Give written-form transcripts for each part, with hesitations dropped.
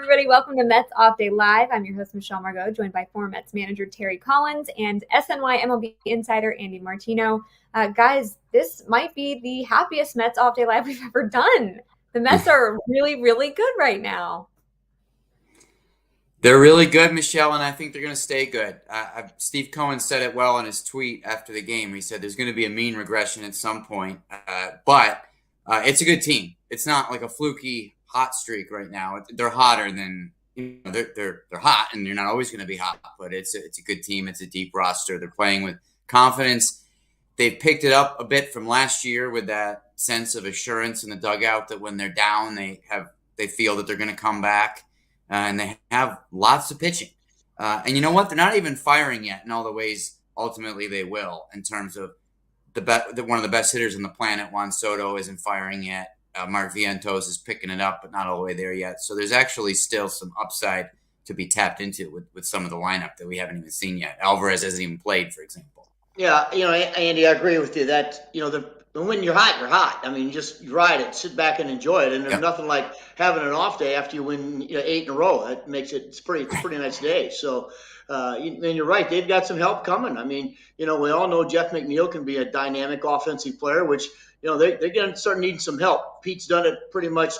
everybody. Welcome to Mets Off Day Live. I'm your host, Michelle Margaux, joined by former Mets manager Terry Collins and SNY MLB insider Andy Martino. Guys, this might be the happiest Mets Off Day Live we've ever done. The Mets are really, really good right now. They're really good, Michelle, and I think they're going to stay good. Steve Cohen said it well in his tweet after the game. He said there's going to be a mean regression at some point, but it's a good team. It's not like a fluky hot streak right now. They're hotter than they're hot, and you're not always going to be hot. But it's a good team. It's a deep roster. They're playing with confidence. They've picked it up a bit from last year with that sense of assurance in the dugout that when they're down, they feel that they're going to come back, and they have lots of pitching. And you know what? They're not even firing yet in all the ways ultimately they will. In terms of one of the best hitters on the planet, Juan Soto, isn't firing yet. Mark Vientos is picking it up, but not all the way there yet. So there's actually still some upside to be tapped into with some of the lineup that we haven't even seen yet. Alvarez hasn't even played, for example. Yeah, Andy, I agree with you that, when you're hot, you're hot. I mean, just ride it, sit back and enjoy it. And there's nothing like having an off day after you win 8 in a row. That makes it's a pretty nice day. So, and you're right, they've got some help coming. I mean, we all know Jeff McNeil can be a dynamic offensive player, which they're going to start needing some help. Pete's done it pretty much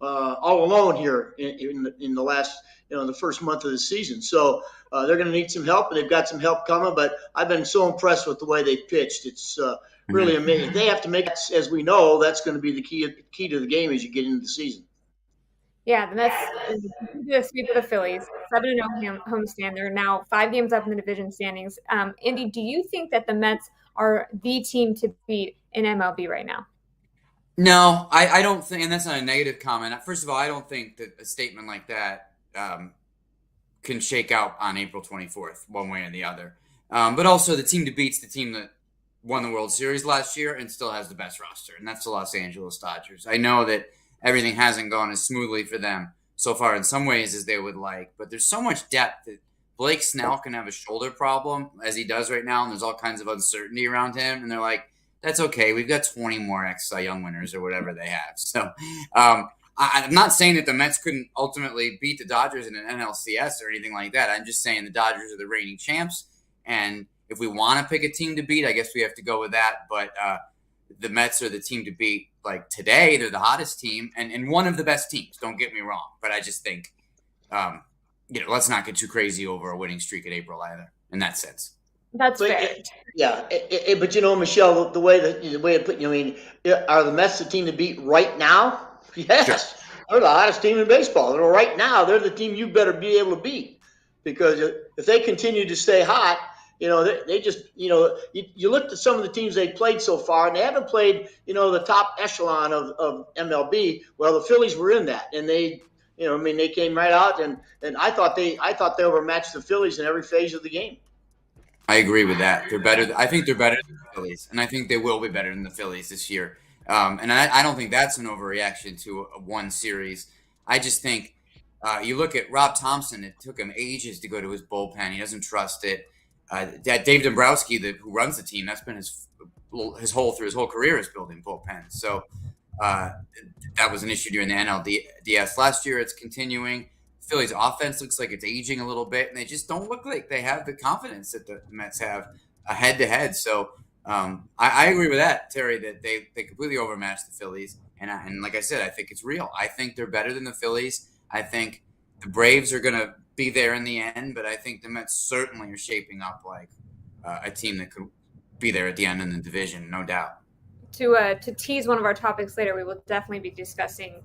all alone here in the last, the first month of the season. So they're going to need some help, and they've got some help coming. But I've been so impressed with the way they've pitched. It's really amazing. They have to make, as we know, that's going to be the key to the game as you get into the season. Yeah, the Mets sweep of the Phillies, 7-0 homestand. They're now 5 games up in the division standings. Andy, do you think that the Mets are the team to beat in MLB right now? No, I don't think, and that's not a negative comment. First of all, I don't think that a statement like that can shake out on April 24th, one way or the other. But also, the team to beat's the team that won the World Series last year and still has the best roster, and that's the Los Angeles Dodgers. I know that everything hasn't gone as smoothly for them so far in some ways as they would like, but there's so much depth that Blake Snell can have a shoulder problem, as he does right now, and there's all kinds of uncertainty around him, and they're like, that's okay. We've got 20 more Cy Young winners or whatever they have. So I'm not saying that the Mets couldn't ultimately beat the Dodgers in an NLCS or anything like that. I'm just saying the Dodgers are the reigning champs, and if we want to pick a team to beat, I guess we have to go with that. But the Mets are the team to beat. Like today, they're the hottest team and one of the best teams. Don't get me wrong, but I just think, let's not get too crazy over a winning streak in April either. In that sense, that's fair. But Michelle, the way it put, are the Mets the team to beat right now? Yes, sure. They're the hottest team in baseball. Right now, they're the team you better be able to beat, because if they continue to stay hot. They just, you looked at some of the teams they played so far, and they haven't played, the top echelon of MLB. Well, the Phillies were in that, and they, they came right out, and I thought they overmatched the Phillies in every phase of the game. I agree with that. They're better. I think they're better than the Phillies, and I think they will be better than the Phillies this year. And I don't think that's an overreaction to one series. I just think you look at Rob Thompson. It took him ages to go to his bullpen. He doesn't trust it. Dave Dombrowski, who runs the team, that's been his whole career is building bullpens. So that was an issue during the NLDS last year. It's continuing. Philly's offense looks like it's aging a little bit, and they just don't look like they have the confidence that the Mets have head-to-head. So I agree with that, Terry, that they completely overmatched the Phillies. And like I said, I think it's real. I think they're better than the Phillies. I think the Braves are going to be there in the end, but I think the Mets certainly are shaping up like a team that could be there at the end in the division, no doubt. To tease one of our topics later, we will definitely be discussing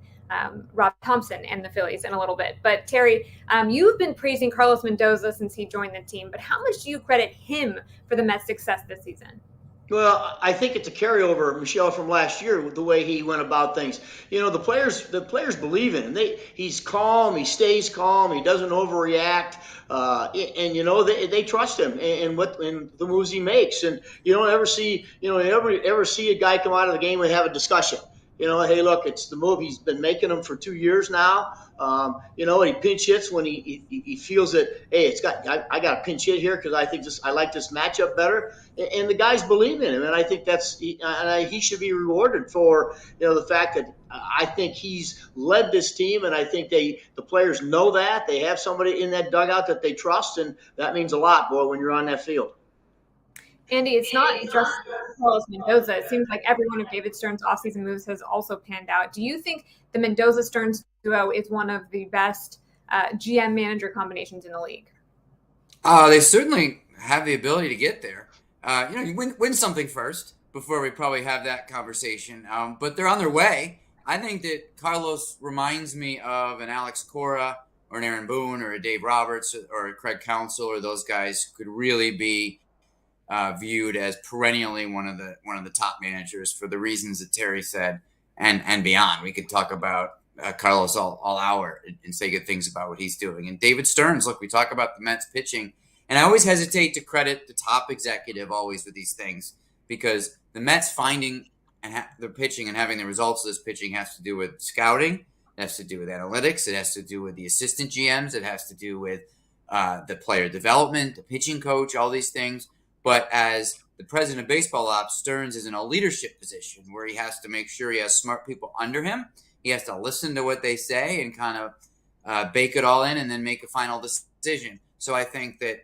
Rob Thompson and the Phillies in a little bit. But Terry, you've been praising Carlos Mendoza since he joined the team, but how much do you credit him for the Mets' success this season? Well, I think it's a carryover, Michelle, from last year with the way he went about things. The players believe in him. He's calm. He stays calm. He doesn't overreact. And they trust him and the moves he makes. And you don't ever see a guy come out of the game and have a discussion. hey, look, it's the move. He's been making them for 2 years now. He pinch hits when he feels that, hey, I got a pinch hit here because I like this matchup better. And the guys believe in him, and I think he should be rewarded for the fact that I think he's led this team, and I think the players know that they have somebody in that dugout that they trust, and that means a lot, boy, when you're on that field. Andy, it's not just Carlos Mendoza. It seems like every one of David Stearns' offseason moves has also panned out. Do you think the Mendoza-Stearns duo is one of the best GM-manager combinations in the league? They certainly have the ability to get there. You win something first before we probably have that conversation. But they're on their way. I think that Carlos reminds me of an Alex Cora or an Aaron Boone or a Dave Roberts or a Craig Counsell, or those guys could really be viewed as perennially one of the top managers for the reasons that Terry said and beyond. We could talk about Carlos all hour and say good things about what he's doing. And David Stearns, look, we talk about the Mets pitching, and I always hesitate to credit the top executive always with these things, because the Mets finding and their pitching and having the results of this pitching has to do with scouting, it has to do with analytics, it has to do with the assistant GMs, it has to do with the player development, the pitching coach, all these things. But as the president of baseball ops, Stearns is in a leadership position where he has to make sure he has smart people under him. He has to listen to what they say and kind of bake it all in and then make a final decision. So I think that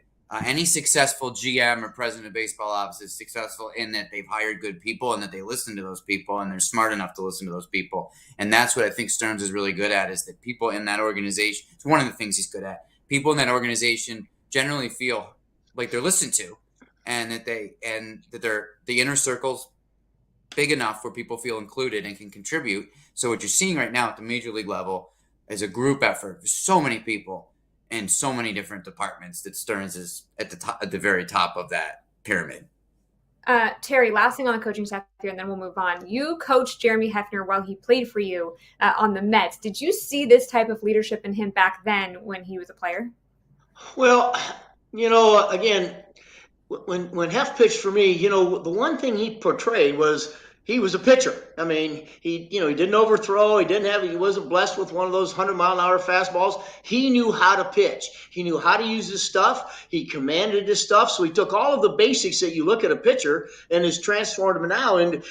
any successful GM or president of baseball ops is successful in that they've hired good people and that they listen to those people and they're smart enough to listen to those people. And that's what I think Stearns is really good at, is that people in that organization, it's one of the things he's good at. People in that organization generally feel like they're listened to, and that they're the inner circle's big enough where people feel included and can contribute. So what you're seeing right now at the major league level is a group effort. There's so many people in so many different departments that Stearns is at the very top of that pyramid. Terry, last thing on the coaching staff here, and then we'll move on. You coached Jeremy Hefner while he played for you on the Mets. Did you see this type of leadership in him back then when he was a player? Well, again, when Hef pitched for me, the one thing he portrayed was he was a pitcher. I mean, he didn't overthrow. He wasn't blessed with one of those 100-mile-an-hour fastballs. He knew how to pitch. He knew how to use his stuff. He commanded his stuff. So he took all of the basics that you look at a pitcher and has transformed them now and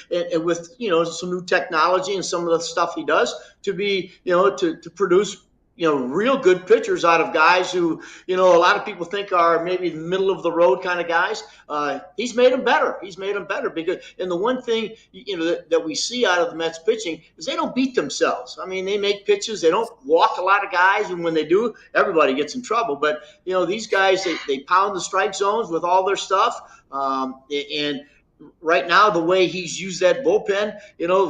with, some new technology and some of the stuff he does to be, to produce real good pitchers out of guys who, a lot of people think are maybe middle of the road kind of guys. He's made them better. Because, and the one thing, that we see out of the Mets pitching is they don't beat themselves. I mean, they make pitches. They don't walk a lot of guys. And when they do, everybody gets in trouble. But, these guys, they pound the strike zones with all their stuff. And right now, the way he's used that bullpen,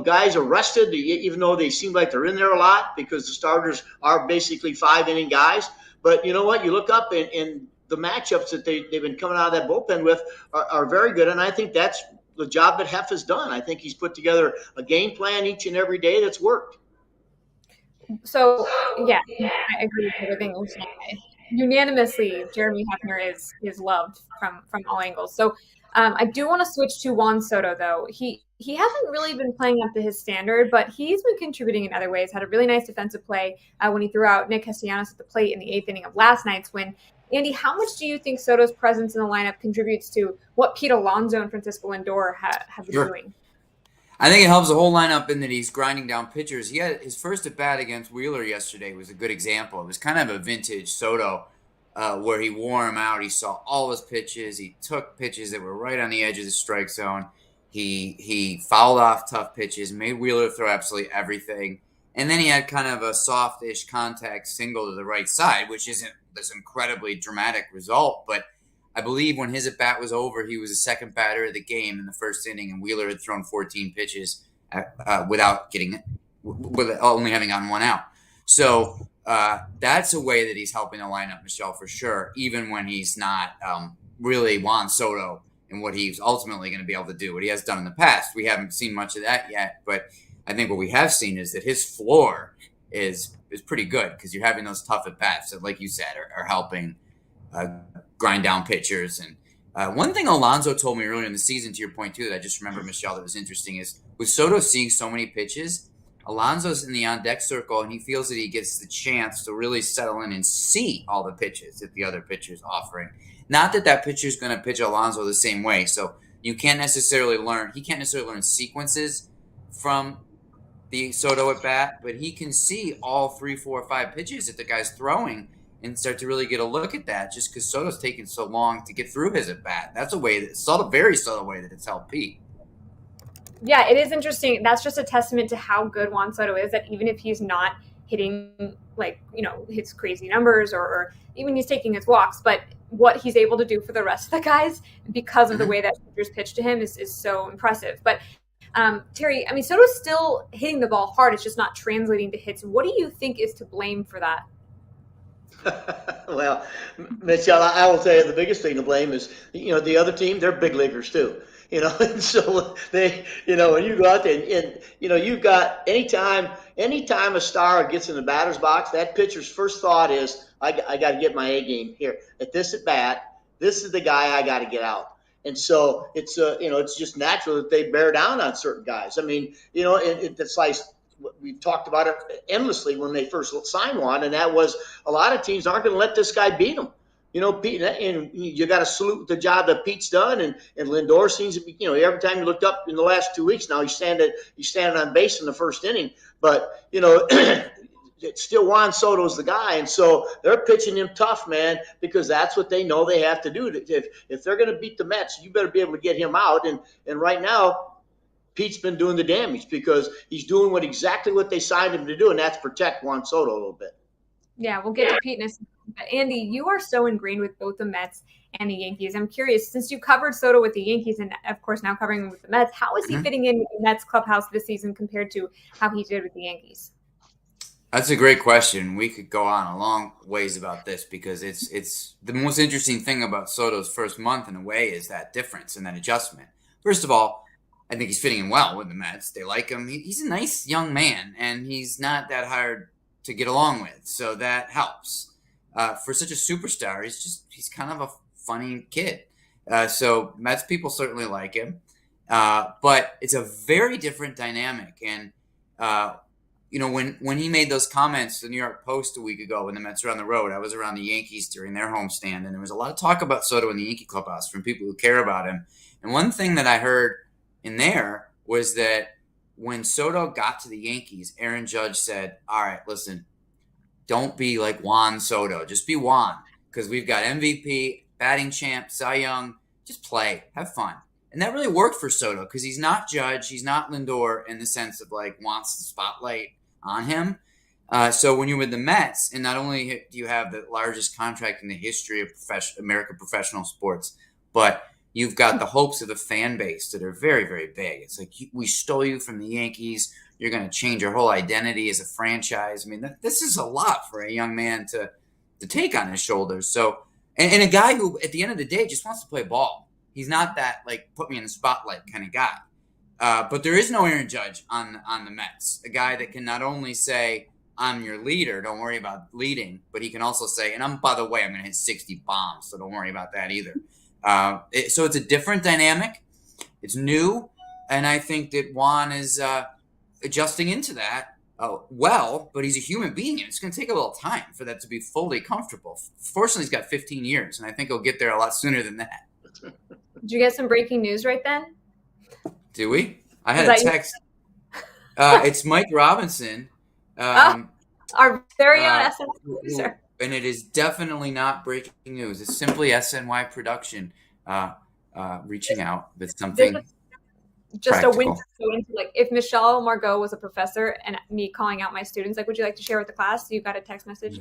guys are rested, even though they seem like they're in there a lot because the starters are basically 5-inning guys. But you know what? You look up and the matchups that they've been coming out of that bullpen with are very good. And I think that's the job that Hef has done. I think he's put together a game plan each and every day that's worked. So, yeah, I agree with everything you're saying. Unanimously, Jeremy Hefner is loved from all angles. So I do want to switch to Juan Soto, though. He hasn't really been playing up to his standard, but he's been contributing in other ways. Had a really nice defensive play when he threw out Nick Castellanos at the plate in the 8th inning of last night's win. Andy, how much do you think Soto's presence in the lineup contributes to what Pete Alonso and Francisco Lindor have been doing? I think it helps the whole lineup in that he's grinding down pitchers. He had his first at-bat against Wheeler yesterday was a good example. It was kind of a vintage Soto where he wore him out. He saw all his pitches. He took pitches that were right on the edge of the strike zone. He fouled off tough pitches, made Wheeler throw absolutely everything. And then he had kind of a soft-ish contact single to the right side, which isn't this incredibly dramatic result. But I believe when his at-bat was over, he was the second batter of the game in the first inning, and Wheeler had thrown 14 pitches without only having gotten one out. So that's a way that he's helping the lineup, Michelle, for sure, even when he's not really Juan Soto and what he's ultimately going to be able to do, what he has done in the past. We haven't seen much of that yet, but I think what we have seen is that his floor is pretty good because you're having those tough at-bats that, like you said, are helping grind down pitchers. And one thing Alonso told me earlier in the season, to your point, too, that I just remember, Michelle, that was interesting is with Soto seeing so many pitches, Alonso's in the on-deck circle, and he feels that he gets the chance to really settle in and see all the pitches that the other pitcher's offering. Not that that pitcher's going to pitch Alonso the same way, so he can't necessarily learn sequences from the Soto at bat, but he can see all 3, 4, 5 pitches that the guy's throwing and start to really get a look at that just because Soto's taking so long to get through his at bat. That's a way very subtle way that it's helped Pete. Yeah, it is interesting. That's just a testament to how good Juan Soto is, that even if he's not hitting his crazy numbers or even he's taking his walks, but what he's able to do for the rest of the guys because of the way that pitchers pitch to him is so impressive. But Terry, I mean, Soto's still hitting the ball hard. It's just not translating to hits. What do you think is to blame for that? Well, Michelle, I will tell you the biggest thing to blame is, the other team, they're big leaguers too. And so they, when you go out there and you've got anytime a star gets in the batter's box, that pitcher's first thought is, I got to get my A game here. At this at bat, this is the guy I got to get out. And so it's just natural that they bear down on certain guys. I mean, it's like we've talked about it endlessly when they first signed Juan, and that was a lot of teams aren't going to let this guy beat them. Pete, and you got to salute the job that Pete's done, and Lindor seems to be, every time you looked up in the last 2 weeks now, he's standing on base in the first inning. But, it's still Juan Soto's the guy, and so they're pitching him tough, man, because that's what they know they have to do. If they're going to beat the Mets, you better be able to get him out. And right now, Pete's been doing the damage because he's doing exactly what they signed him to do, and that's protect Juan Soto a little bit. Yeah, we'll get to Pete in a second. But Andy, you are so ingrained with both the Mets and the Yankees. I'm curious, since you covered Soto with the Yankees and, of course, now covering him with the Mets, how is he fitting in with the Mets clubhouse this season compared to how he did with the Yankees? That's a great question. We could go on a long ways about this because it's the most interesting thing about Soto's first month in a way is that difference and that adjustment. First of all, I think he's fitting in well with the Mets. They like him. He's a nice young man, and he's not that hard to get along with, so that helps. For such a superstar, he's kind of a funny kid. So Mets people certainly like him, but it's a very different dynamic. And when he made those comments to the New York Post a week ago when the Mets were on the road, I was around the Yankees during their homestand, and there was a lot of talk about Soto in the Yankee clubhouse from people who care about him. And one thing that I heard in there was that when Soto got to the Yankees, Aaron Judge said, all right, listen, don't be like Juan Soto. Just be Juan, because we've got MVP, batting champ, Cy Young. Just play. Have fun. And that really worked for Soto because he's not Judge. He's not Lindor in the sense of wants the spotlight on him. So when you're with the Mets, and not only do you have the largest contract in the history of American professional sports, but you've got the hopes of the fan base that are very, very big. It's like, we stole you from the Yankees. You're going to change your whole identity as a franchise. I mean, this is a lot for a young man to take on his shoulders. So, and a guy who, at the end of the day, just wants to play ball. He's not that, put me in the spotlight kind of guy. But there is no Aaron Judge on the Mets. A guy that can not only say, I'm your leader, don't worry about leading, but he can also say, and by the way, I'm going to hit 60 bombs, so don't worry about that either. So it's a different dynamic. It's new, and I think that Juan is adjusting into that but he's a human being, and it's going to take a little time for that to be fully comfortable. Fortunately, he's got 15 years, and I think he'll get there a lot sooner than that. Did you get some breaking news right then? Do we? I had a text. It's Mike Robinson. Our very own SNY producer. And it is definitely not breaking news. It's simply SNY production reaching out with something just practical. A window into if Michelle Margaux was a professor and me calling out my students, would you like to share with the class? So you got a text message.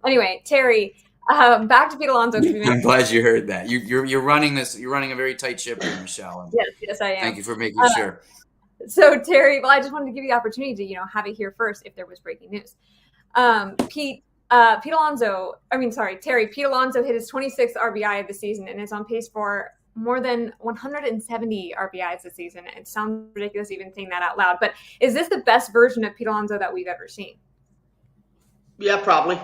Anyway, Terry, back to Pete Alonso. I'm glad you heard that. You're running this. You're running a very tight ship here, Michelle. Yes, I am. Thank you for making sure. So Terry, I just wanted to give you the opportunity to have it here first if there was breaking news. Terry, Pete Alonso hit his 26th RBI of the season and is on pace for more than 170 RBIs this season. It sounds ridiculous even saying that out loud, but is this the best version of Pete Alonso that we've ever seen? Yeah, probably.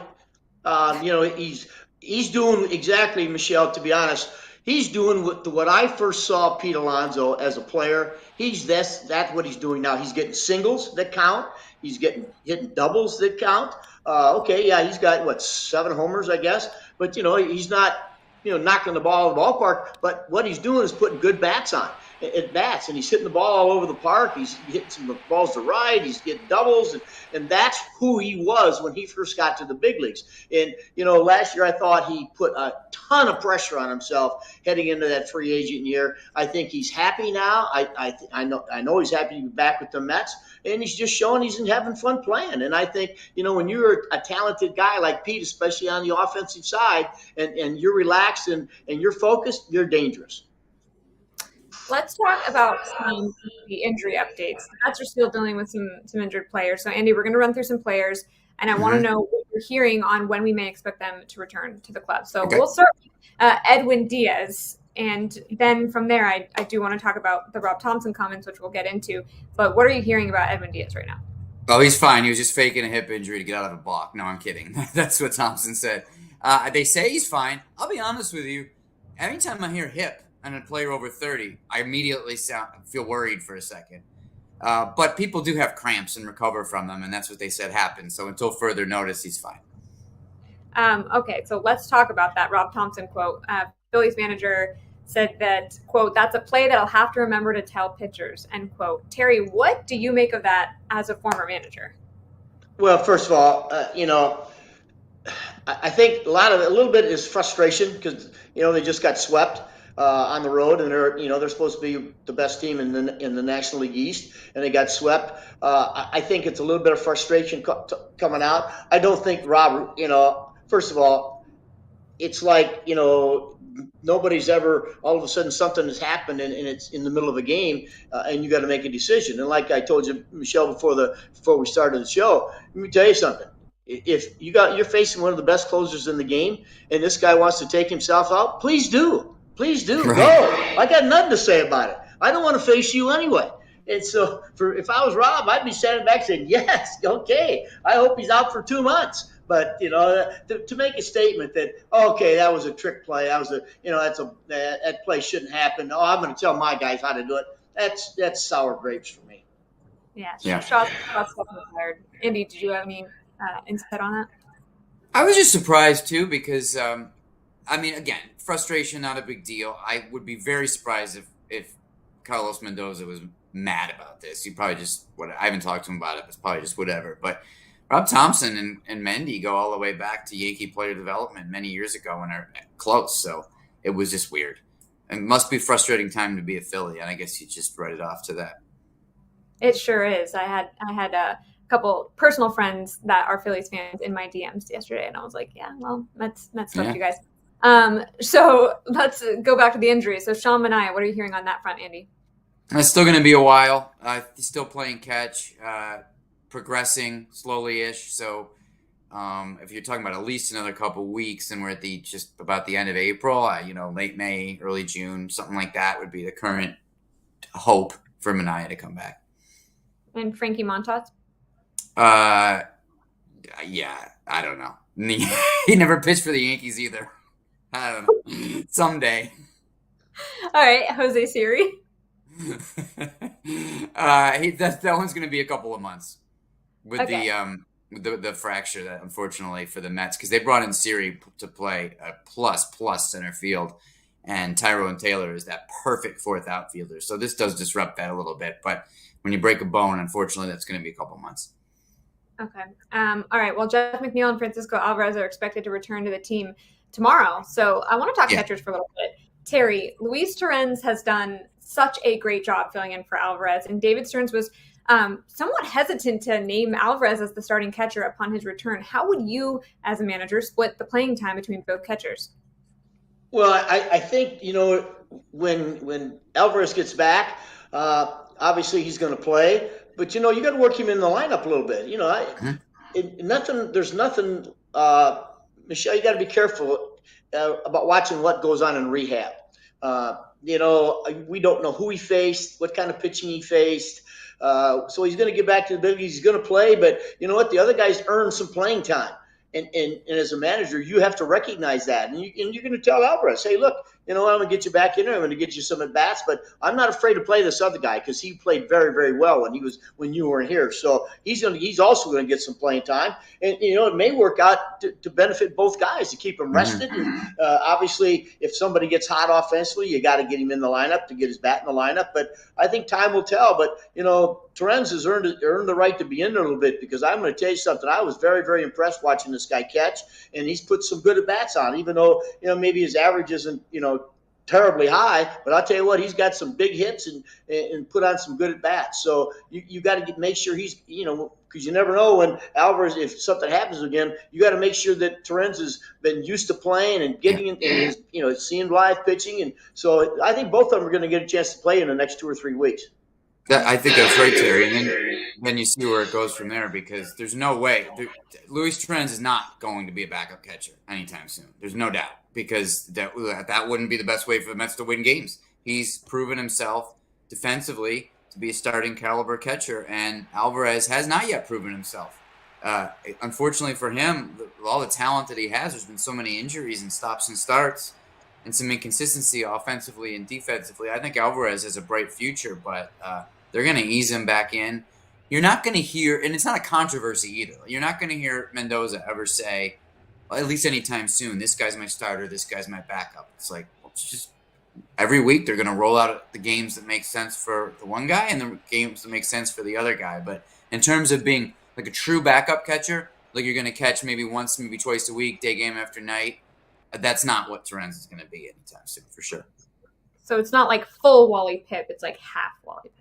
He's doing exactly, Michelle, to be honest, He's doing what I first saw Pete Alonso as a player. That's what he's doing now. He's getting singles that count. He's hitting doubles that count. Okay, yeah, he's got 7 homers, I guess. But he's not knocking the ball in the ballpark. But what he's doing is putting good bats on. At bats, and he's hitting the ball all over the park. He's hitting some balls to right. He's getting doubles, and that's who he was when he first got to the big leagues. And last year I thought he put a ton of pressure on himself heading into that free agent year. I think he's happy now. I know he's happy to be back with the Mets, and he's just showing he's having fun playing. And I think when you're a talented guy like Pete, especially on the offensive side, and you're relaxed and you're focused, you're dangerous. Let's talk about the injury updates. The Mets are still dealing with some injured players. So, Andy, we're going to run through some players, and I want to know what you're hearing on when we may expect them to return to the club. So We'll start with Edwin Diaz, and then from there, I do want to talk about the Rob Thompson comments, which we'll get into. But what are you hearing about Edwin Diaz right now? Oh, he's fine. He was just faking a hip injury to get out of a balk. No, I'm kidding. That's what Thompson said. They say he's fine. I'll be honest with you. Anytime I hear hip and a player over 30, I immediately feel worried for a second. But people do have cramps and recover from them, and that's what they said happened. So until further notice, he's fine. Okay, so let's talk about that Rob Thompson quote. Phillies manager said that, quote, "That's a play that I'll have to remember to tell pitchers," end quote. Terry, what do you make of that as a former manager? Well, first of all, I think a little bit is frustration because, they just got swept on the road, and they're supposed to be the best team in the National League East, and they got swept. I think it's a little bit of frustration coming out. I don't think Rob. First of all, it's like nobody's ever all of a sudden something has happened and it's in the middle of a game, and you got to make a decision. And like I told you, Michelle, before we started the show, let me tell you something. If you're facing one of the best closers in the game, and this guy wants to take himself out, please do. Please do. Right. Go. I got nothing to say about it. I don't want to face you anyway. And so if I was Rob, I'd be standing back saying, yes, okay, I hope he's out for 2 months. But, to make a statement that, okay, that was a trick play. That play shouldn't happen. Oh, I'm going to tell my guys how to do it. That's sour grapes for me. Yeah. Shots fired. Andy, did you have any insight on that? I was just surprised, too, because, again, frustration, not a big deal. I would be very surprised if Carlos Mendoza was mad about this. He probably I haven't talked to him about it, but it's probably just whatever. But Rob Thompson and Mendy go all the way back to Yankee player development many years ago and are close. So it was just weird. It must be a frustrating time to be a Philly, and I guess you just write it off to that. It sure is. I had a couple personal friends that are Phillies fans in my DMs yesterday, and I was like, yeah, well, that's stuff, you guys. So let's go back to the injuries. So Sean Manaea, what are you hearing on that front, Andy? It's still going to be a while. He's still playing catch, progressing slowly-ish. So if you're talking about at least another couple weeks, and we're at just about the end of April, late May, early June, something like that would be the current hope for Manaea to come back. And Frankie Montas? Yeah, I don't know. He never pitched for the Yankees either. I don't know. Someday. All right, Jose Siri. That one's going to be a couple of months with the fracture that unfortunately for the Mets, because they brought in Siri to play a plus center field, and Tyrone Taylor is that perfect fourth outfielder. So this does disrupt that a little bit, but when you break a bone, unfortunately, that's going to be a couple of months. Okay. All right. Well, Jeff McNeil and Francisco Alvarez are expected to return to the team tomorrow. So I want to talk catchers for a little bit. Terry, Luis Torrens has done such a great job filling in for Alvarez, and David Stearns was somewhat hesitant to name Alvarez as the starting catcher upon his return. How would you, as a manager, split the playing time between both catchers? Well, I think, when Alvarez gets back, obviously he's going to play, but, you got to work him in the lineup a little bit. There's nothing, Michelle, you got to be careful about watching what goes on in rehab. We don't know who he faced, what kind of pitching he faced. So he's going to get back to the big leagues. He's going to play, but you know what? The other guys earned some playing time. And as a manager, you have to recognize that. And you're going to tell Alvarez, hey, look, you know, I'm going to get you back in there. I'm going to get you some at bats, but I'm not afraid to play this other guy because he played very, very well when you weren't here. So he's also going to get some playing time, and you know, it may work out to benefit both guys to keep them rested. And obviously, if somebody gets hot offensively, you got to get him in the lineup to get his bat in the lineup. But I think time will tell. But you know, Tyrone has earned the right to be in there a little bit, because I'm going to tell you something. I was very, very impressed watching this guy catch, and he's put some good at bats on, even though, you know, maybe his average isn't, you know, terribly high, but I'll tell you what, he's got some big hits and put on some good at bats. So you got to make sure he's, you know, because you never know when Alvarez, if something happens again, you got to make sure that Tyrone has been used to playing and getting in, and you know, seeing live pitching. And so I think both of them are going to get a chance to play in the next 2 or 3 weeks. I think that's right, Terry. And then you see where it goes from there, because there's no way. Luis Tyrone is not going to be a backup catcher anytime soon. There's no doubt, because that wouldn't be the best way for the Mets to win games. He's proven himself defensively to be a starting caliber catcher, and Alvarez has not yet proven himself. Unfortunately for him, with all the talent that he has, there's been so many injuries and stops and starts and some inconsistency offensively and defensively. I think Alvarez has a bright future, but they're going to ease him back in. You're not going to hear, and it's not a controversy either, you're not going to hear Mendoza ever say, at least anytime soon, this guy's my starter, this guy's my backup. It's like, it's just every week they're going to roll out the games that make sense for the one guy and the games that make sense for the other guy. But in terms of being like a true backup catcher, like you're going to catch maybe once, maybe twice a week, day game after night, that's not what Tyrone is going to be anytime soon, for sure. So it's not like full Wally Pip, it's like half Wally Pip.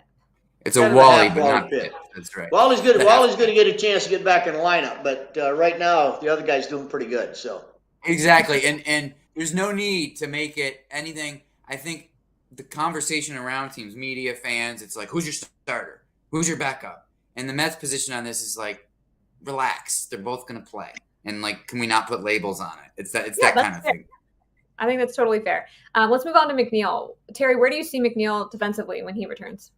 It's a Wally, but not Pip. That's right. Wally's going to get a chance to get back in the lineup, but right now the other guy's doing pretty good. So exactly, and there's no need to make it anything. I think the conversation around teams, media, fans, it's like, who's your starter? Who's your backup? And the Mets' position on this is like, relax. They're both going to play, and like, can we not put labels on it? It's that kind of thing. I think that's totally fair. Let's move on to McNeil. Terry, where do you see McNeil defensively when he returns?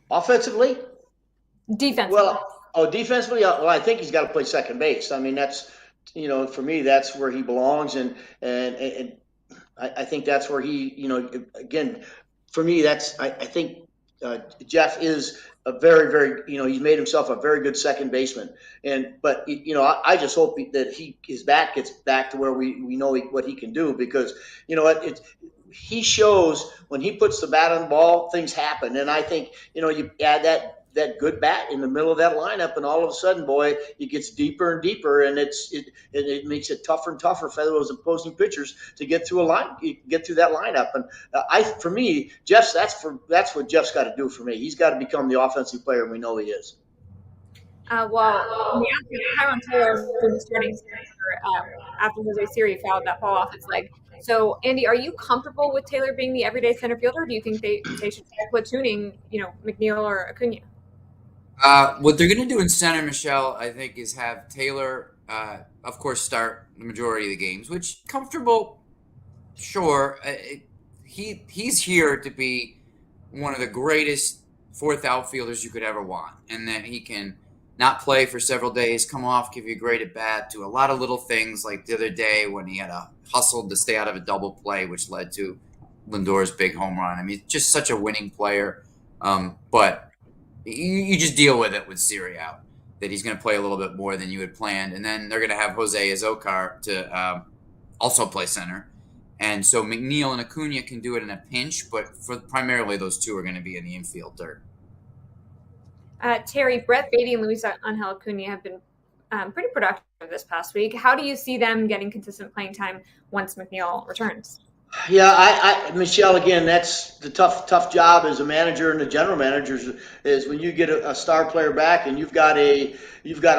Offensively? Defensively. Defensively, well, I think he's got to play second base. I mean, that's, you know, for me, that's where he belongs. And I think that's where he, you know, again, for me, I think Jeff is a very, very, you know, he's made himself a very good second baseman. But you know, I just hope that his bat gets back to where we know what he can do, because, you know what, he shows when he puts the bat on the ball, things happen. And I think, you know, you add that good bat in the middle of that lineup, and all of a sudden, boy, it gets deeper and deeper, and it makes it tougher and tougher for those opposing pitchers to get through that lineup. And for me, that's what Jeff's got to do for me. He's got to become the offensive player we know he is. Well, Tyrone Taylor was starting after Jose Siri fouled that ball off its leg. So, Andy, are you comfortable with Taylor being the everyday center fielder, or do you think they should start platooning, you know, McNeil or Acuna? What they're going to do in center, Michelle, I think, is have Taylor, of course, start the majority of the games, which comfortable, sure. He's here to be one of the greatest fourth outfielders you could ever want, and that he can not play for several days, come off, give you a great at bat, do a lot of little things, like the other day when he had hustled to stay out of a double play, which led to Lindor's big home run. I mean, just such a winning player. But you just deal with it with Siri out, that he's going to play a little bit more than you had planned. And then they're going to have Jose Azocar to also play center. And so McNeil and Acuna can do it in a pinch, but primarily those two are going to be in the infield dirt. Terry, Brett Baty and Luis Angel Acuna have been pretty productive this past week. How do you see them getting consistent playing time once McNeil returns? Yeah, Michelle, again, that's the tough job as a manager and a general manager is when you get a star player back and you've got a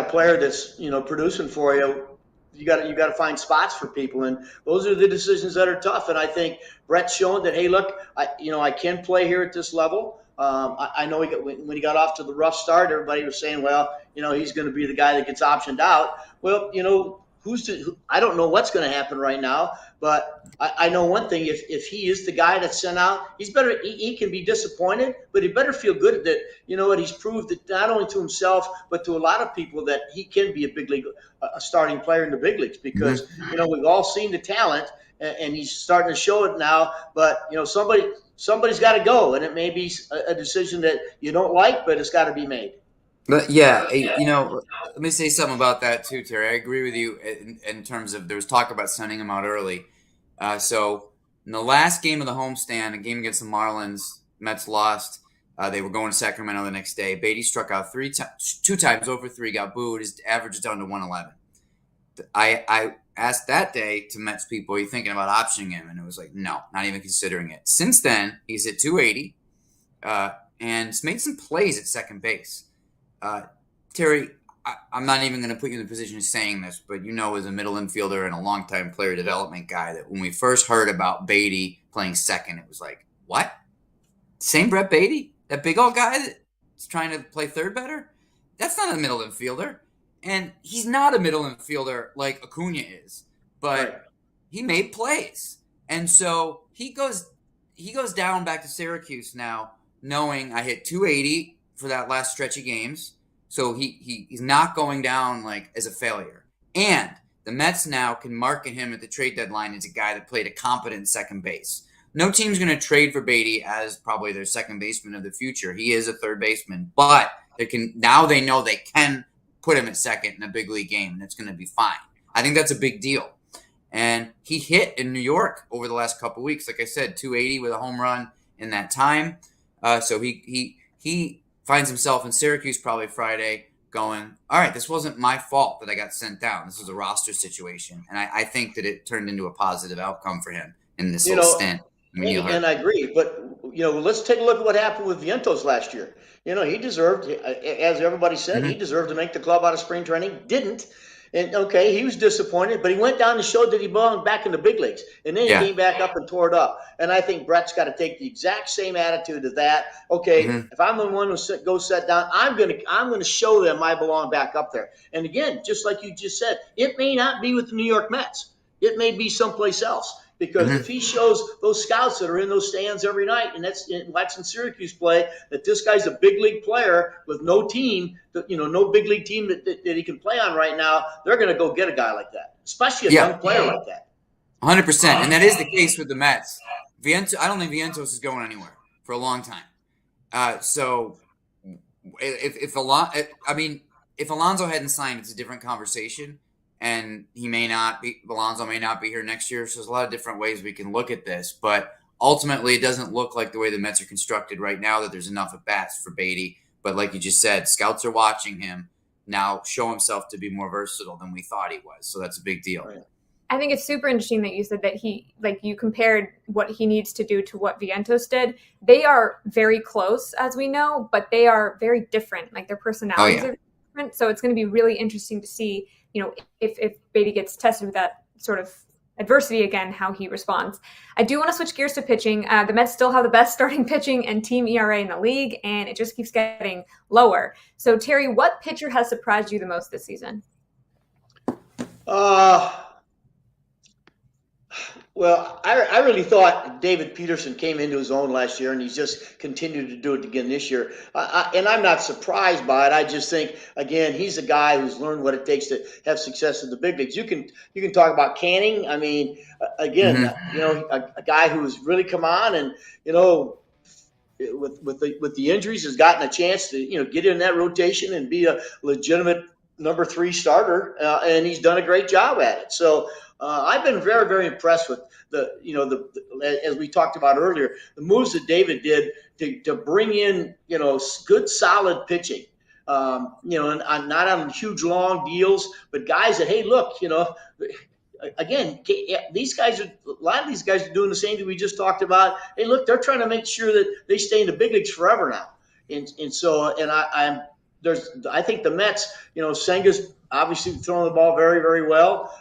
player that's, you know, producing for you. You got to find spots for people, and those are the decisions that are tough. And I think Brett's shown that, hey, look, I can play here at this level. I know when he got off to the rough start, everybody was saying, well, you know, he's going to be the guy that gets optioned out. Well, you know, I don't know what's going to happen right now, but I know one thing: if he is the guy that's sent out, he's better. He can be disappointed, but he better feel good that, you know what, he's proved that not only to himself but to a lot of people that he can be a big league, a starting player in the big leagues. Because you know, we've all seen the talent. and he's starting to show it now. But somebody's got to go, and it may be a decision that you don't like, but it's got to be made. But yeah, let me say something about that too, Terry. I agree with you in terms of there was talk about sending him out early. So in the last game of the homestand, a game against the Marlins, Mets lost. They were going to Sacramento the next day. Baty struck out 2 times over 3, got booed. His average is down to 111. I asked that day to Mets people, are you thinking about optioning him? And it was like, no, not even considering it. Since then, he's hit 280 and made some plays at second base. Terry, I'm not even going to put you in the position of saying this, but as a middle infielder and a longtime player development guy, that when we first heard about Baty playing second, it was like, what? Same Brett Baty? That big old guy that's trying to play third better? That's not a middle infielder. And he's not a middle infielder like Acuna is, but he made plays. And so he goes down back to Syracuse now, knowing I hit 280 for that last stretch of games. So he's not going down like as a failure. And the Mets now can market him at the trade deadline as a guy that played a competent second base. No team's going to trade for Baty as probably their second baseman of the future. He is a third baseman, but now they know they can put him at second in a big league game, and it's going to be fine. I think that's a big deal. And he hit in New York over the last couple of weeks. Like I said, 280 with a home run in that time. So he finds himself in Syracuse probably Friday going, all right, this wasn't my fault that I got sent down. This was a roster situation. And I think that it turned into a positive outcome for him in this little stint. And I agree. But, let's take a look at what happened with Vientos last year. He deserved, as everybody said, he deserved to make the club out of spring training. Didn't. And, he was disappointed, but he went down and showed that he belonged back in the big leagues. And then he came back up and tore it up. And I think Brett's got to take the exact same attitude to that. Okay, if I'm the one who goes set down, I'm gonna show them I belong back up there. And again, just like you just said, it may not be with the New York Mets. It may be someplace else. Because if he shows those scouts that are in those stands every night, and that's watching Syracuse play, that this guy's a big league player with no team, no big league team that he can play on right now, they're going to go get a guy like that, especially a young player like that. 100%. And that is the case with the Mets. I don't think Vientos is going anywhere for a long time. So if Alonso hadn't signed, it's a different conversation. And Alonso may not be here next year. So there's a lot of different ways we can look at this. But ultimately, it doesn't look like the way the Mets are constructed right now that there's enough at bats for Baty. But like you just said, scouts are watching him now show himself to be more versatile than we thought he was. So that's a big deal. Right. I think it's super interesting that you said that you compared what he needs to do to what Vientos did. They are very close, as we know, but they are very different. Like their personalities are different. So it's going to be really interesting to see, if Baty gets tested with that sort of adversity again, how he responds. I do want to switch gears to pitching. The Mets still have the best starting pitching and team ERA in the league, and it just keeps getting lower. So, Terry, what pitcher has surprised you the most this season? Well, I really thought David Peterson came into his own last year, and he's just continued to do it again this year. And I'm not surprised by it. I just think, again, he's a guy who's learned what it takes to have success in the big leagues. You can talk about Canning. I mean, again, a guy who's really come on and, with the injuries has gotten a chance to, get in that rotation and be a legitimate number 3 starter, and he's done a great job at it. So I've been very, very impressed with as we talked about earlier, the moves that David did to bring in, good, solid pitching. And not on huge, long deals, but guys that, hey, look, again, a lot of these guys are doing the same thing we just talked about. Hey, look, they're trying to make sure that they stay in the big leagues forever now. I think the Mets, Senga's obviously throwing the ball very, very well.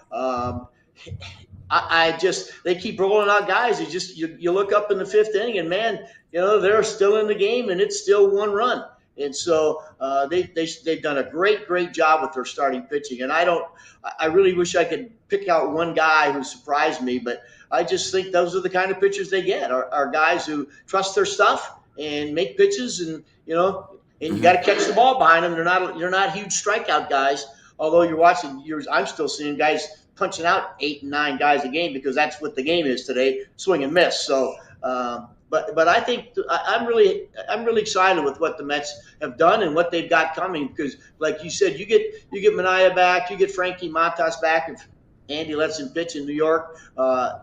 They keep rolling out guys. You look up in the 5th inning and man, they're still in the game and it's still 1 run. And so they've done a great, great job with their starting pitching. And I really wish I could pick out one guy who surprised me, but I just think those are the kind of pitchers they get are guys who trust their stuff and make pitches and you got to catch the ball behind them. They're not huge strikeout guys. Although I'm still seeing guys punching out 8 and 9 guys a game because that's what the game is today, swing and miss. So, but I think I'm really excited with what the Mets have done and what they've got coming because, like you said, you get Manaea back, you get Frankie Montas back. If Andy lets him pitch in New York,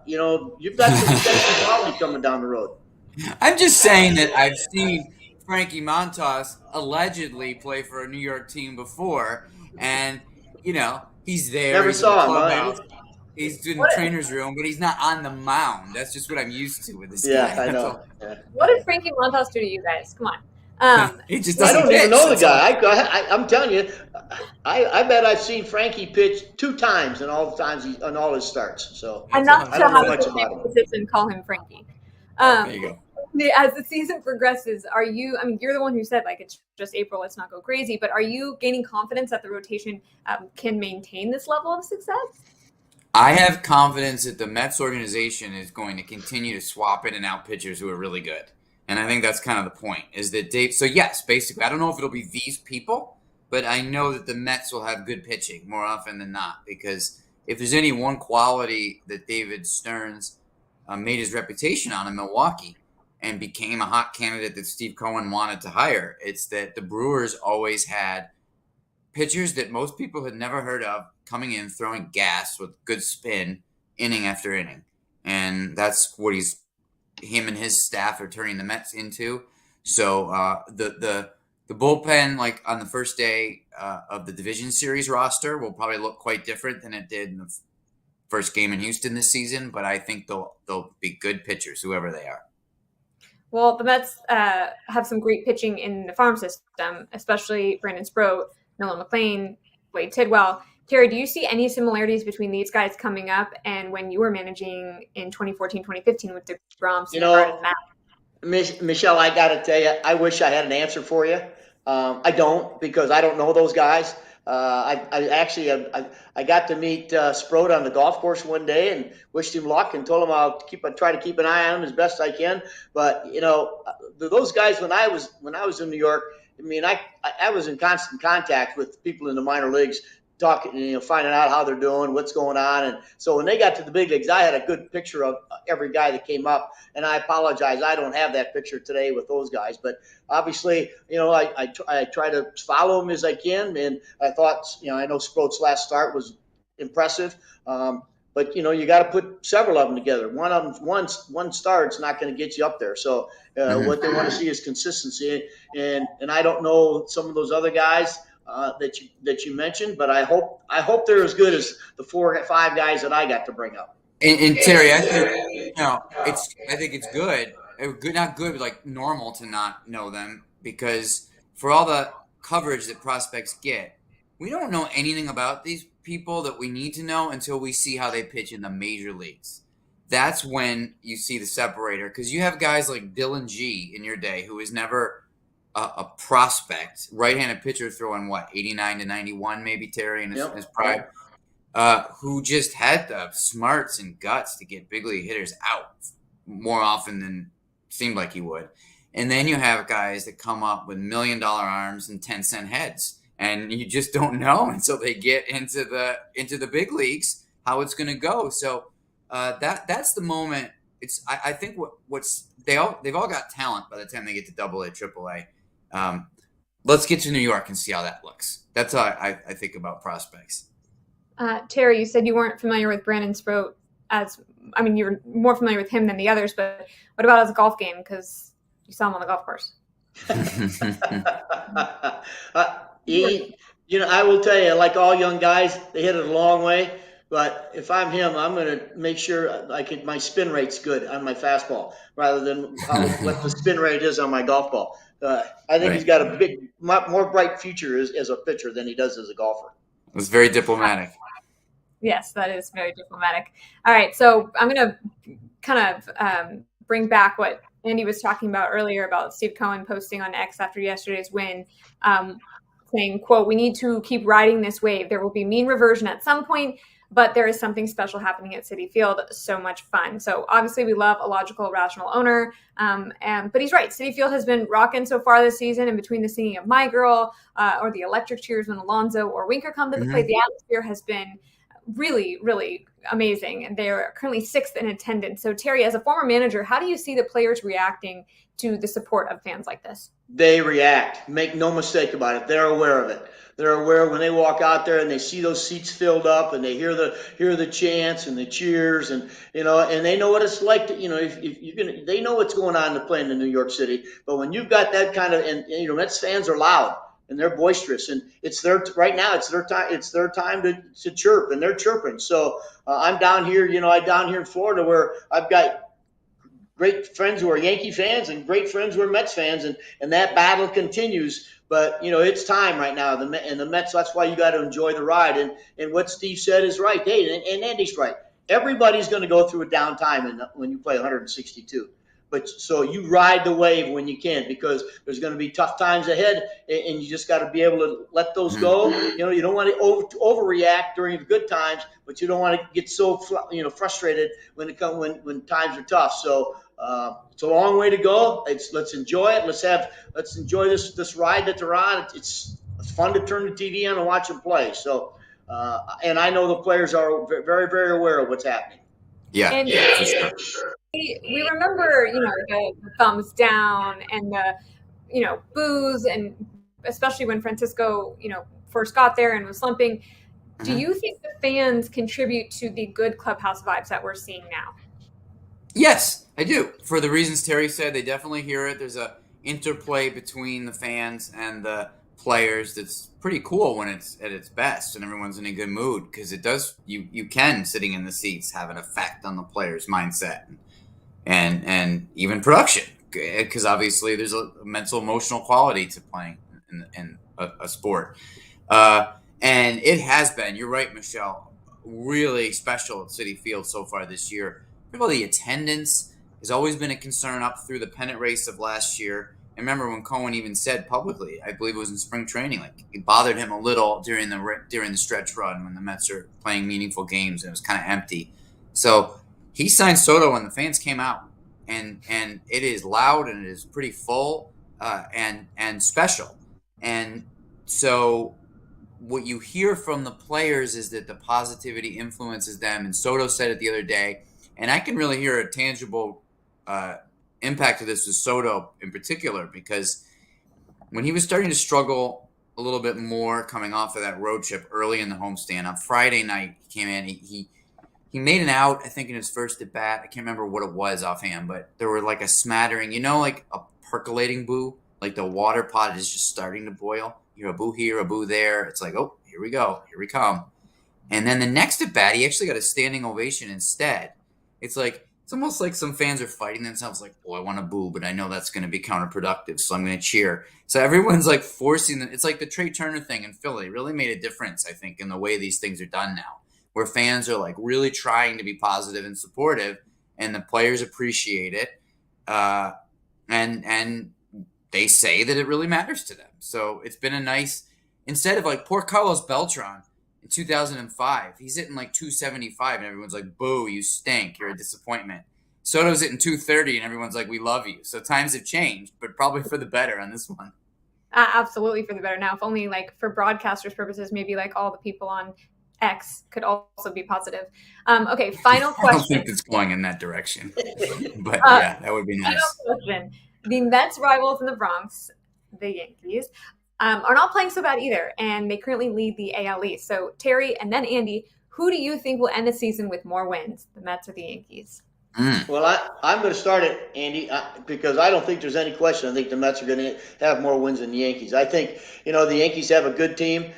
you've got some quality coming down the road. I'm just saying that I've seen Frankie Montas allegedly play for a New York team before, and he's there. Never he's saw in him. He's in the trainer's room, but he's not on the mound. That's just what I'm used to with this guy. Yeah, I know. Yeah. What did Frankie Montas do to you guys? Come on. He just I doesn't don't pitch. even know the guy. I'm telling you, I bet I've seen Frankie pitch 2 times in all his starts. So I'm not I sure don't know how much to about him. and call him Frankie. There you go. As the season progresses, you're the one who said, like, it's just April, let's not go crazy, but are you gaining confidence that the rotation can maintain this level of success? I have confidence that the Mets organization is going to continue to swap in and out pitchers who are really good. And I think that's kind of the point, is that so yes, basically, I don't know if it'll be these people, but I know that the Mets will have good pitching more often than not, because if there's any one quality that David Stearns made his reputation on in Milwaukee and became a hot candidate that Steve Cohen wanted to hire, it's that the Brewers always had pitchers that most people had never heard of coming in, throwing gas with good spin, inning after inning. And that's what him and his staff are turning the Mets into. So the bullpen, like on the first day of the division series roster, will probably look quite different than it did in the first game in Houston this season. But I think they'll be good pitchers, whoever they are. Well, the Mets have some great pitching in the farm system, especially Brandon Sproat, Nolan McLean, Wade Tidwell. Terry, do you see any similarities between these guys coming up and when you were managing in 2014-2015 with Degrom, Syndergaard, and Matz? Michelle, I got to tell you, I wish I had an answer for you. I don't, because I don't know those guys. I got to meet Sproat on the golf course one day and wished him luck and told him I'll try to keep an eye on him as best I can. But those guys, when I was in New York, I mean, I was in constant contact with people in the minor leagues, talking, finding out how they're doing, what's going on. And so when they got to the big leagues, I had a good picture of every guy that came up. And I apologize, I don't have that picture today with those guys. But obviously, I try to follow them as I can. And I thought, I know Sproat's last start was impressive. But you got to put several of them together. One start's not going to get you up there. So what they want to see is consistency. And I don't know some of those other guys that you mentioned, but I hope they're as good as the 4 or 5 guys that I got to bring up. And Terry, I think it's good. Not good, but like normal to not know them, because for all the coverage that prospects get, we don't know anything about these people that we need to know until we see how they pitch in the major leagues. That's when you see the separator, because you have guys like Dylan G in your day, who is never a prospect, right-handed pitcher throwing 89 to 91, maybe, Terry, in his prime, who just had the smarts and guts to get big league hitters out more often than seemed like he would. And then you have guys that come up with $1 million arms and 10-cent heads, and you just don't know until they get into the big leagues how it's going to go. So that's the moment. I think they've all got talent by the time they get to AA, AAA. Let's get to New York and see how that looks. That's how I think about prospects. Terry, you said you weren't familiar with Brandon Sproat you're more familiar with him than the others, but what about his golf game? Because you saw him on the golf course. I will tell you, like all young guys, they hit it a long way. But if I'm him, I'm going to make sure my spin rate's good on my fastball rather than what the spin rate is on my golf ball. I think He's got a more bright future as a pitcher than he does as a golfer. It was very diplomatic. Yes, that is very diplomatic. All right, so I'm going to kind of bring back what Andy was talking about earlier about Steve Cohen posting on X after yesterday's win, saying, quote, "We need to keep riding this wave. There will be mean reversion at some point, but there is something special happening at Citi Field. So much fun." So obviously we love a logical, rational owner. But he's right. Citi Field has been rocking so far this season, and between the singing of My Girl or the electric cheers when Alonso or Winker come to the plate, the atmosphere has been really, really amazing. And they're currently 6th in attendance. So Terry, as a former manager, how do you see the players reacting to the support of fans like this? They react. Make no mistake about it. They're aware of it. They're aware when they walk out there and they see those seats filled up and they hear the chants and the cheers and and they know what it's like to if you can, they know what's going on to play in New York City. But when you've got that kind of and Mets fans are loud and they're boisterous and it's their time. It's their time to chirp and they're chirping. So I'm down here. I'm down here in Florida where I've got great friends who are Yankee fans and great friends who are Mets fans, and that battle continues. But it's time right now. The Mets. That's why you got to enjoy the ride. And what Steve said is right. Hey, and Andy's right. Everybody's going to go through a down time when you play 162. But so you ride the wave when you can, because there's going to be tough times ahead, and you just got to be able to let those go. You don't want to overreact during the good times, but you don't want to get so frustrated when times are tough. So it's a long way to go. Let's enjoy it. Let's enjoy this ride that they're on. It's fun to turn the TV on and watch them play. So and I know the players are very, very aware of what's happening. Yeah, for sure. We remember, the thumbs down and the, boos, and especially when Francisco, first got there and was slumping. Mm-hmm. Do you think the fans contribute to the good clubhouse vibes that we're seeing now? Yes, I do. For the reasons Terry said, they definitely hear it. There's a interplay between the fans and the players that's pretty cool when it's at its best and everyone's in a good mood, because it does. You can, sitting in the seats, have an effect on the players' mindset and even production, because obviously there's a mental, emotional quality to playing in a sport. And it has been, you're right, Michelle, really special at Citi Field so far this year. The attendance has always been a concern up through the pennant race of last year. I remember when Cohen even said publicly, I believe it was in spring training, like it bothered him a little during the stretch run when the Mets are playing meaningful games and it was kind of empty. So he signed Soto and the fans came out, and it is loud and it is pretty full and special. And so what you hear from the players is that the positivity influences them. And Soto said it the other day. And I can really hear a tangible impact of this with Soto in particular, because when he was starting to struggle a little bit more coming off of that road trip early in the homestand, on Friday night he came in, he made an out, I think, in his first at bat. I can't remember what it was offhand, but there were like a smattering, like a percolating boo, like the water pot is just starting to boil. You hear a boo here, a boo there. It's like, oh, here we go, here we come. And then the next at bat, he actually got a standing ovation instead. It's almost like some fans are fighting themselves, like, oh, I want to boo, but I know that's going to be counterproductive, so I'm going to cheer. So everyone's like forcing them. It's like the Trey Turner thing in Philly really made a difference, I think, in the way these things are done now, where fans are like really trying to be positive and supportive, and the players appreciate it. And they say that it really matters to them. So it's been a nice, instead of like poor Carlos Beltran in 2005, he's hitting like 275 and everyone's like, boo, you stink, you're a disappointment. Soto's hitting 230 and everyone's like, we love you. So times have changed, but probably for the better on this one. Absolutely for the better. Now, if only like for broadcasters' purposes, maybe like all the people on X could also be positive. Okay, final question. I don't think it's going in that direction, but yeah, that would be nice. Final question. The Mets rivals in the Bronx, the Yankees, are not playing so bad either, and they currently lead the AL East. So Terry and then Andy, who do you think will end the season with more wins, the Mets or the Yankees? Well, I'm going to start it, Andy, because I don't think there's any question. I think the Mets are going to have more wins than the Yankees. I think, the Yankees have a good team.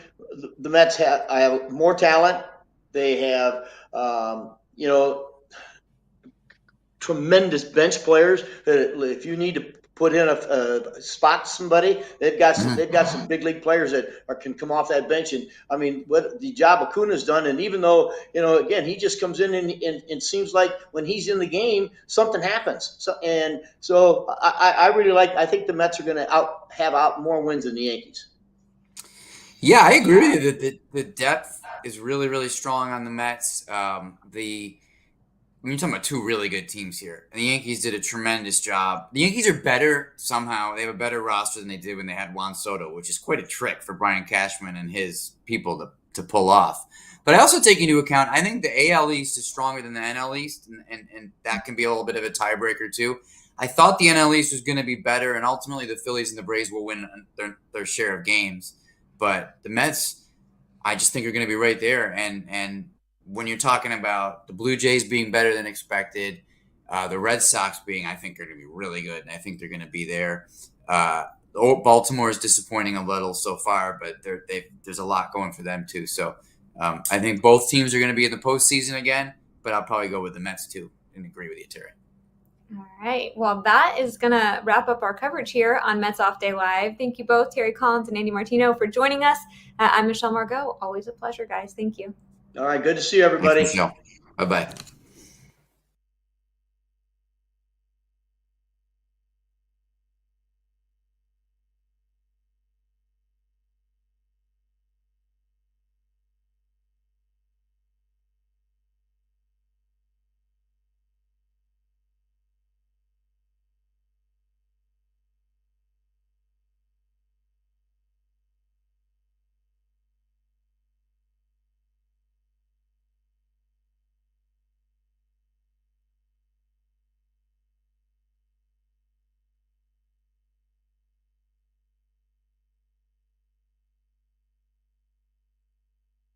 The Mets have more talent. They have, tremendous bench players that if you need to put in a spot somebody, they've got some big league players that can come off that bench. And I mean, what the job Acuna's done, and even though again he just comes in and seems like when he's in the game something happens. So I really like. I think the Mets are going to have more wins than the Yankees. Yeah, I agree with you that the depth is really, really strong on the Mets. You're talking about two really good teams here. And the Yankees did a tremendous job. The Yankees are better somehow. They have a better roster than they did when they had Juan Soto, which is quite a trick for Brian Cashman and his people to pull off. But I also take into account, I think the AL East is stronger than the NL East, and that can be a little bit of a tiebreaker too. I thought the NL East was going to be better, and ultimately the Phillies and the Braves will win their share of games. But the Mets, I just think are going to be right there. And when you're talking about the Blue Jays being better than expected, the Red Sox being, I think, are going to be really good, and I think they're going to be there. Baltimore is disappointing a little so far, but there's a lot going for them too. So I think both teams are going to be in the postseason again, but I'll probably go with the Mets too and agree with you, Terry. All right. Well, that is going to wrap up our coverage here on Mets Off Day Live. Thank you both, Terry Collins and Andy Martino, for joining us. I'm Michelle Margaux. Always a pleasure, guys. Thank you. All right. Good to see you, everybody. Thanks, Michelle. Bye-bye.